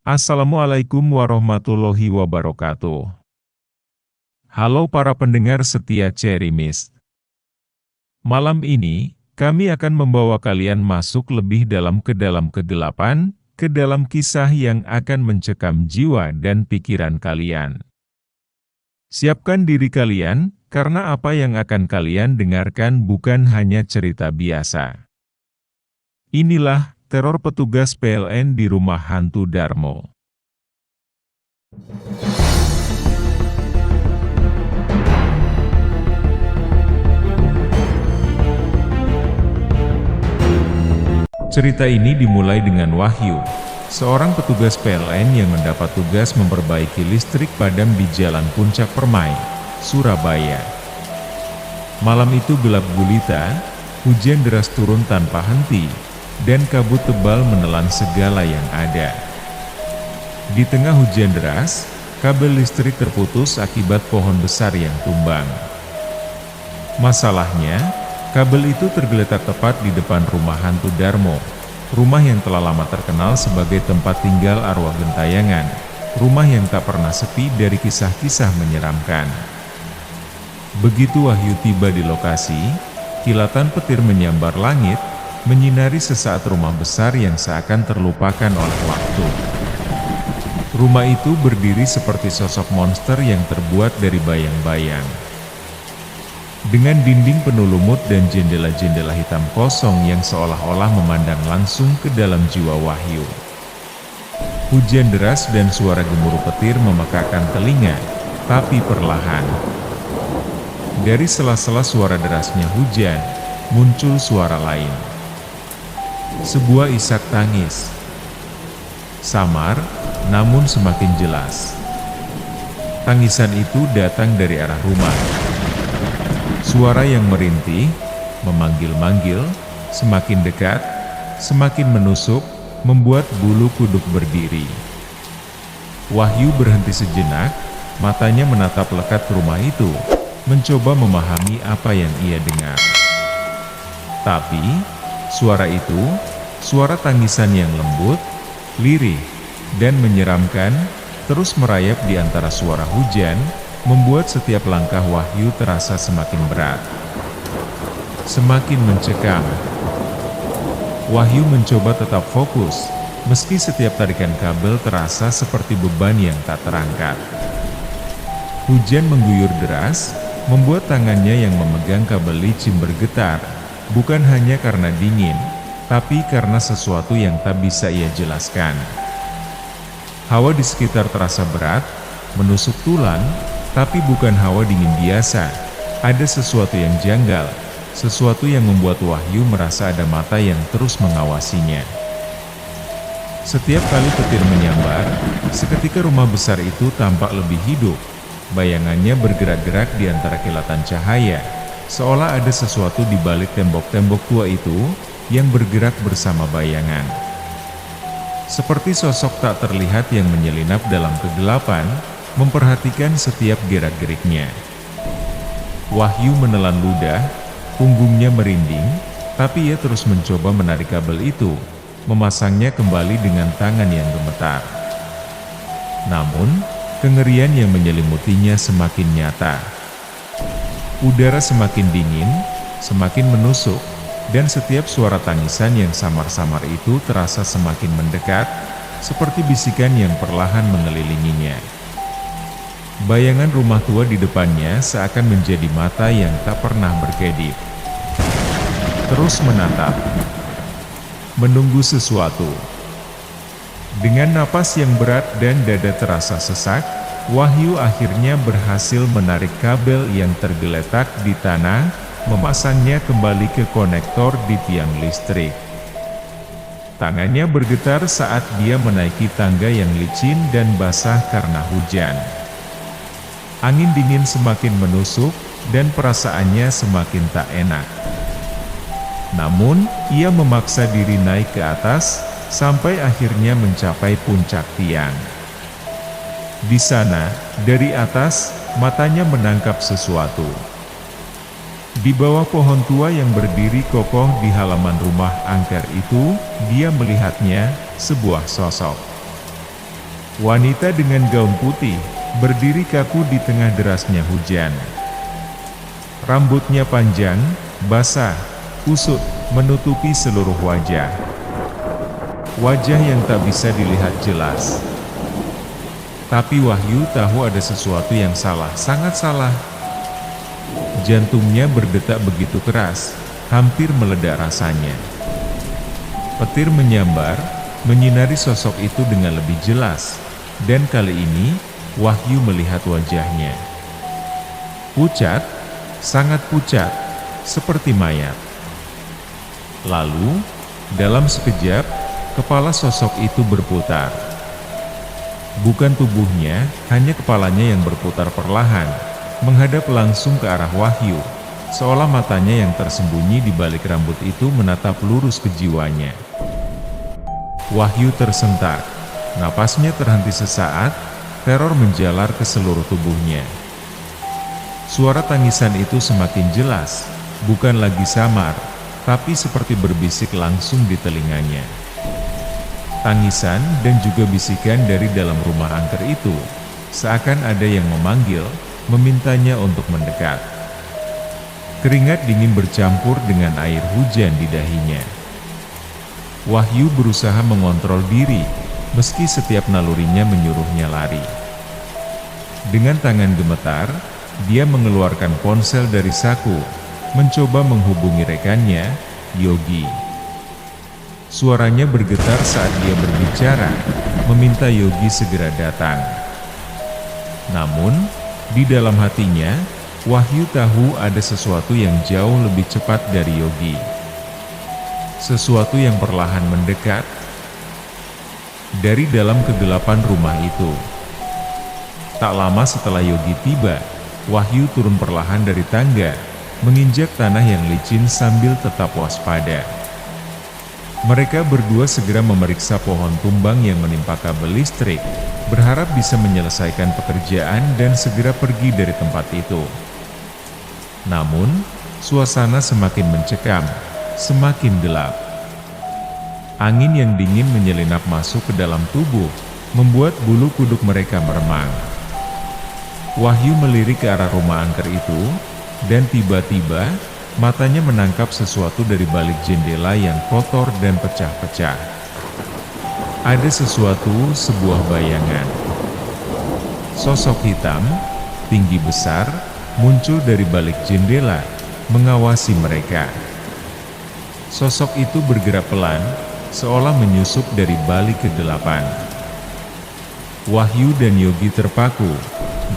Assalamualaikum warahmatullahi wabarakatuh. Halo para pendengar setia Cherry Mist. Malam ini, kami akan membawa kalian masuk lebih dalam ke dalam kegelapan, ke dalam kisah yang akan mencekam jiwa dan pikiran kalian. Siapkan diri kalian, karena apa yang akan kalian dengarkan bukan hanya cerita biasa. Inilah teror petugas PLN di rumah hantu Darmo. Cerita ini dimulai dengan Wahyu, seorang petugas PLN yang mendapat tugas memperbaiki listrik padam di Jalan Puncak Permai, Surabaya. Malam itu gelap gulita, hujan deras turun tanpa henti, dan kabut tebal menelan segala yang ada. Di tengah hujan deras, kabel listrik terputus akibat pohon besar yang tumbang. Masalahnya, kabel itu tergeletak tepat di depan rumah hantu Darmo, rumah yang telah lama terkenal sebagai tempat tinggal arwah gentayangan, rumah yang tak pernah sepi dari kisah-kisah menyeramkan. Begitu Wahyu tiba di lokasi, kilatan petir menyambar langit, menyinari sesaat rumah besar yang seakan terlupakan oleh waktu. Rumah itu berdiri seperti sosok monster yang terbuat dari bayang-bayang. Dengan dinding penuh lumut dan jendela-jendela hitam kosong yang seolah-olah memandang langsung ke dalam jiwa Wahyu. Hujan deras dan suara gemuruh petir memekakkan telinga, tapi perlahan. Dari sela-sela suara derasnya hujan, muncul suara lain. Sebuah isak tangis. Samar, namun semakin jelas. Tangisan itu datang dari arah rumah. Suara yang merintih, memanggil-manggil, semakin dekat, semakin menusuk, membuat bulu kuduk berdiri. Wahyu berhenti sejenak, matanya menatap lekat ke rumah itu, mencoba memahami apa yang ia dengar. Tapi, suara itu, suara tangisan yang lembut, lirih, dan menyeramkan, terus merayap di antara suara hujan, membuat setiap langkah Wahyu terasa semakin berat. Semakin mencekam. Wahyu mencoba tetap fokus, meski setiap tarikan kabel terasa seperti beban yang tak terangkat. Hujan mengguyur deras, membuat tangannya yang memegang kabel licin bergetar, bukan hanya karena dingin, tapi karena sesuatu yang tak bisa ia jelaskan. Hawa di sekitar terasa berat, menusuk tulang, tapi bukan hawa dingin biasa. Ada sesuatu yang janggal, sesuatu yang membuat Wahyu merasa ada mata yang terus mengawasinya. Setiap kali petir menyambar, seketika rumah besar itu tampak lebih hidup. Bayangannya bergerak-gerak di antara kilatan cahaya, seolah ada sesuatu di balik tembok-tembok tua itu yang bergerak bersama bayangan. Seperti sosok tak terlihat yang menyelinap dalam kegelapan, memperhatikan setiap gerak-geriknya. Wahyu menelan ludah, punggungnya merinding, tapi ia terus mencoba menarik kabel itu, memasangnya kembali dengan tangan yang gemetar. Namun, kengerian yang menyelimutinya semakin nyata. Udara semakin dingin, semakin menusuk, dan setiap suara tangisan yang samar-samar itu terasa semakin mendekat, seperti bisikan yang perlahan mengelilinginya. Bayangan rumah tua di depannya seakan menjadi mata yang tak pernah berkedip. Terus menatap, menunggu sesuatu. Dengan napas yang berat dan dada terasa sesak, Wahyu akhirnya berhasil menarik kabel yang tergeletak di tanah, memasangnya kembali ke konektor di tiang listrik. Tangannya bergetar saat dia menaiki tangga yang licin dan basah karena hujan. Angin dingin semakin menusuk, dan perasaannya semakin tak enak. Namun, ia memaksa diri naik ke atas, sampai akhirnya mencapai puncak tiang. Di sana, dari atas, matanya menangkap sesuatu. Di bawah pohon tua yang berdiri kokoh di halaman rumah angker itu, dia melihatnya, sebuah sosok. Wanita dengan gaun putih berdiri kaku di tengah derasnya hujan. Rambutnya panjang, basah, kusut, menutupi seluruh wajah. Wajah yang tak bisa dilihat jelas. Tapi Wahyu tahu ada sesuatu yang salah, sangat salah. Jantungnya berdetak begitu keras, hampir meledak rasanya. Petir menyambar, menyinari sosok itu dengan lebih jelas. Dan kali ini, Wahyu melihat wajahnya. Pucat, sangat pucat, seperti mayat. Lalu, dalam sekejap, kepala sosok itu berputar. Bukan tubuhnya, hanya kepalanya yang berputar perlahan, menghadap langsung ke arah Wahyu, seolah matanya yang tersembunyi di balik rambut itu menatap lurus ke jiwanya. Wahyu tersentak. Napasnya terhenti sesaat, teror menjalar ke seluruh tubuhnya. Suara tangisan itu semakin jelas, bukan lagi samar, tapi seperti berbisik langsung di telinganya. Tangisan dan juga bisikan dari dalam rumah angker itu, seakan ada yang memanggil, memintanya untuk mendekat. Keringat dingin bercampur dengan air hujan di dahinya. Wahyu berusaha mengontrol diri, meski setiap nalurinya menyuruhnya lari. Dengan tangan gemetar, dia mengeluarkan ponsel dari saku, mencoba menghubungi rekannya, Yogi. Suaranya bergetar saat dia berbicara, meminta Yogi segera datang. Namun, di dalam hatinya, Wahyu tahu ada sesuatu yang jauh lebih cepat dari Yogi. Sesuatu yang perlahan mendekat dari dalam kegelapan rumah itu. Tak lama setelah Yogi tiba, Wahyu turun perlahan dari tangga, menginjak tanah yang licin sambil tetap waspada. Mereka berdua segera memeriksa pohon tumbang yang menimpa kabel listrik, berharap bisa menyelesaikan pekerjaan dan segera pergi dari tempat itu. Namun, suasana semakin mencekam, semakin gelap. Angin yang dingin menyelinap masuk ke dalam tubuh, membuat bulu kuduk mereka meremang. Wahyu melirik ke arah rumah angker itu, dan tiba-tiba, matanya menangkap sesuatu dari balik jendela yang kotor dan pecah-pecah. Ada sesuatu, sebuah bayangan. Sosok hitam, tinggi besar, muncul dari balik jendela, mengawasi mereka. Sosok itu bergerak pelan, seolah menyusup dari balik kegelapan. Wahyu dan Yogi terpaku,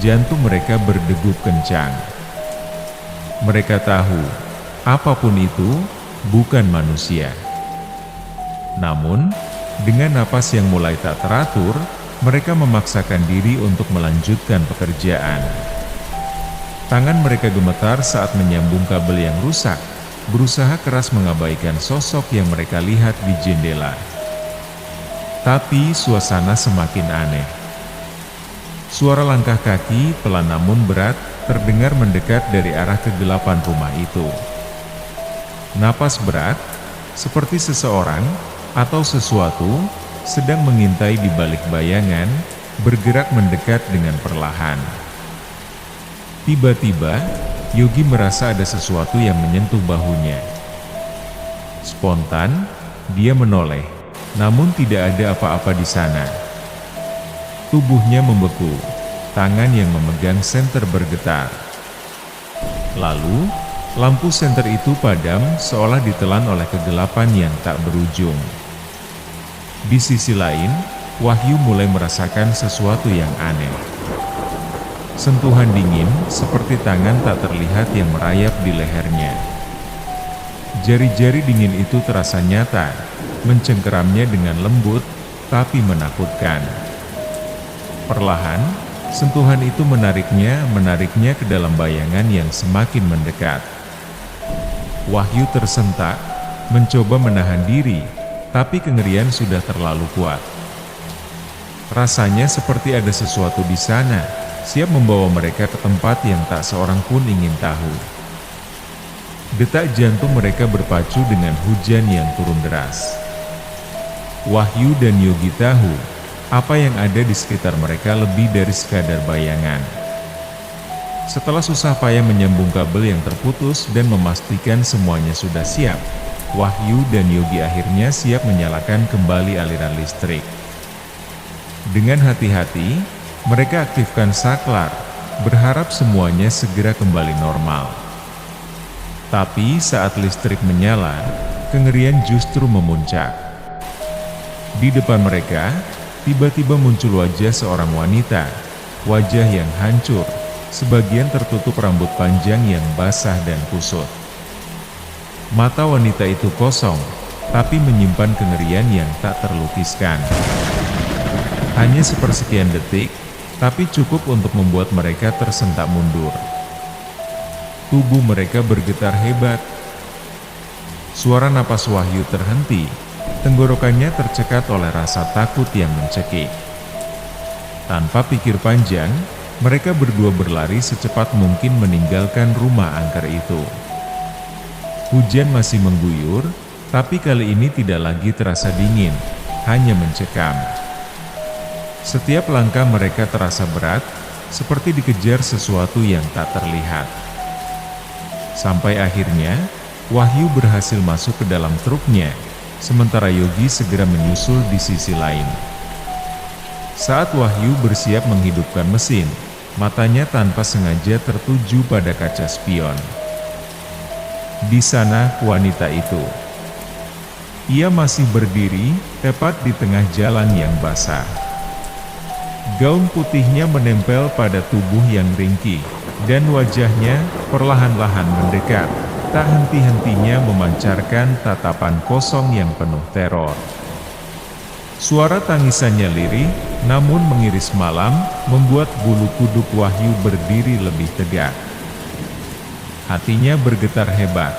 jantung mereka berdegup kencang. Mereka tahu, apapun itu, bukan manusia. Namun, dengan napas yang mulai tak teratur, mereka memaksakan diri untuk melanjutkan pekerjaan. Tangan mereka gemetar saat menyambung kabel yang rusak, berusaha keras mengabaikan sosok yang mereka lihat di jendela. Tapi suasana semakin aneh. Suara langkah kaki, pelan namun berat, terdengar mendekat dari arah kegelapan rumah itu. Napas berat, seperti seseorang atau sesuatu sedang mengintai di balik bayangan, bergerak mendekat dengan perlahan. Tiba-tiba, Yogi merasa ada sesuatu yang menyentuh bahunya. Spontan, dia menoleh, namun tidak ada apa-apa di sana. Tubuhnya membeku, tangan yang memegang senter bergetar. Lalu, lampu senter itu padam seolah ditelan oleh kegelapan yang tak berujung. Di sisi lain, Wahyu mulai merasakan sesuatu yang aneh. Sentuhan dingin, seperti tangan tak terlihat yang merayap di lehernya. Jari-jari dingin itu terasa nyata, mencengkeramnya dengan lembut, tapi menakutkan. Perlahan, sentuhan itu menariknya ke dalam bayangan yang semakin mendekat. Wahyu tersentak, mencoba menahan diri, tapi kengerian sudah terlalu kuat. Rasanya seperti ada sesuatu di sana, siap membawa mereka ke tempat yang tak seorang pun ingin tahu. Detak jantung mereka berpacu dengan hujan yang turun deras. Wahyu dan Yogi tahu, Apa yang ada di sekitar mereka lebih dari sekadar bayangan. Setelah susah payah menyambung kabel yang terputus dan memastikan semuanya sudah siap, Wahyu dan Yogi akhirnya siap menyalakan kembali aliran listrik. Dengan hati-hati, mereka aktifkan saklar, berharap semuanya segera kembali normal. Tapi saat listrik menyala, kengerian justru memuncak. Di depan mereka, tiba-tiba muncul wajah seorang wanita, wajah yang hancur, sebagian tertutup rambut panjang yang basah dan kusut. Mata wanita itu kosong, tapi menyimpan kengerian yang tak terlukiskan. Hanya sepersekian detik, tapi cukup untuk membuat mereka tersentak mundur. Tubuh mereka bergetar hebat. Suara napas Wahyu terhenti, tenggorokannya tercekat oleh rasa takut yang mencekik. Tanpa pikir panjang, mereka berdua berlari secepat mungkin meninggalkan rumah angker itu. Hujan masih mengguyur, tapi kali ini tidak lagi terasa dingin, hanya mencekam. Setiap langkah mereka terasa berat, seperti dikejar sesuatu yang tak terlihat. Sampai akhirnya, Wahyu berhasil masuk ke dalam truknya, sementara Yogi segera menyusul di sisi lain. Saat Wahyu bersiap menghidupkan mesin, matanya tanpa sengaja tertuju pada kaca spion. Di sana wanita itu. Ia masih berdiri, tepat di tengah jalan yang basah. Gaun putihnya menempel pada tubuh yang ringkih, dan wajahnya perlahan-lahan mendekat, tak henti-hentinya memancarkan tatapan kosong yang penuh teror. Suara tangisannya lirih, namun mengiris malam, membuat bulu kuduk Wahyu berdiri lebih tegak. Hatinya bergetar hebat.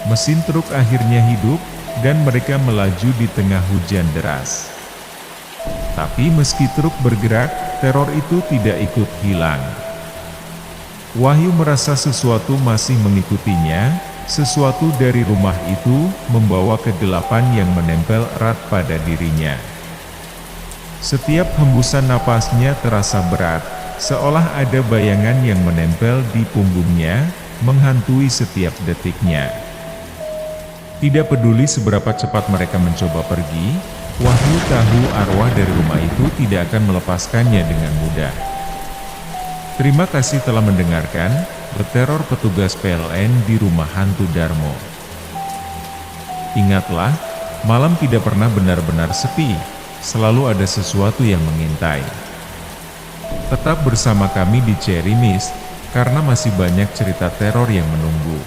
Mesin truk akhirnya hidup, dan mereka melaju di tengah hujan deras. Tapi meski truk bergerak, teror itu tidak ikut hilang. Wahyu merasa sesuatu masih mengikutinya, sesuatu dari rumah itu membawa kegelapan yang menempel erat pada dirinya. Setiap hembusan napasnya terasa berat, seolah ada bayangan yang menempel di punggungnya, menghantui setiap detiknya. Tidak peduli seberapa cepat mereka mencoba pergi, Wahyu tahu arwah dari rumah itu tidak akan melepaskannya dengan mudah. Terima kasih telah mendengarkan, Berteror Petugas PLN di Rumah Hantu Darmo. Ingatlah, malam tidak pernah benar-benar sepi, selalu ada sesuatu yang mengintai. Tetap bersama kami di Cherry Mist, karena masih banyak cerita teror yang menunggu.